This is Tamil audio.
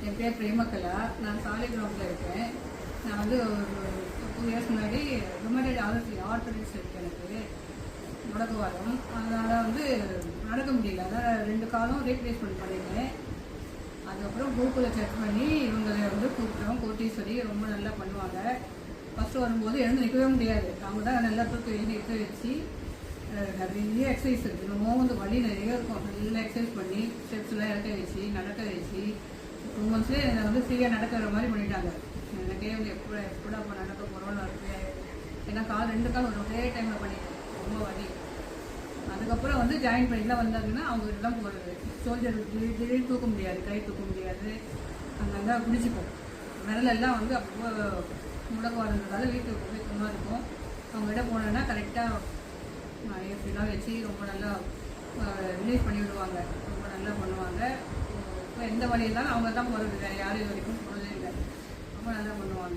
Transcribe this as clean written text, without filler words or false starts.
என் பேர் பிரேமகலா. நான் சாலிகிராமத்தில் இருக்கேன். நான் வந்து ஒரு 2 இயர்ஸ் முன்னாடி ருமேட்டட் ஆர்த்தரைட்டிஸ் இருக்கு எனக்கு, முடக்குவாதம். அதனால் வந்து நடக்க முடியல. அதனால் 2 காலும் ரீப்ளேஸ்மெண்ட் பண்ணியிருந்தேன். அதுக்கப்புறம் கூகுளில் செக் பண்ணி இவங்களை வந்து கூப்பிட்டோம். கோட்டீஸ்வரி ரொம்ப நல்லா பண்ணுவாங்க. ஃபஸ்ட்டு வரும்போது எழுந்து நிற்கவே முடியாது. அவங்க தான் நல்லா தூக்கி எழுதி எடுத்து வச்சு நிறைய எக்ஸசைஸ் இருக்குது. இன்னமும் வந்து வலி நிறைய இருக்கும். நல்லா எக்ஸசைஸ் பண்ணி ஸ்டெப்ஸ்லாம் இறக்க வச்சு நடக்க வச்சு 2 மந்த்ஸ்லேயே என்னை வந்து ஃப்ரீயாக நடக்கிற மாதிரி பண்ணிட்டாங்க. எனக்கே வந்து எப்படா அப்போ நடக்க போகிறோன்னு இருக்கு. ஏன்னா 2 கால் ஒரே டைமில் பண்ணிட்டேன். ரொம்ப வலி. அதுக்கப்புறம் வந்து ஜாயின் பண்ணிலாம் வந்தாங்கன்னா அவங்ககிட்ட தான் போகிறது. ஷோல்டர் திடீர்னு தூக்க முடியாது, கை தூக்க முடியாது. அங்கங்கே பிடிச்சிப்போம். விரலெல்லாம் வந்து அப்போ முடக்குவாதன்றதால வீட்டுக்கு போய்க்கமாக இருக்கும். அவங்ககிட்ட போனோன்னா கரெக்டாக ஏசிலாம் வச்சு ரொம்ப நல்லா ரிலீஸ் பண்ணி விடுவாங்க. ரொம்ப நல்லா பண்ணுவாங்க. இப்போ எந்த வழி இருந்தாலும் அவங்க தான் போகிறது, வேறு யாரும் இது வரைக்கும்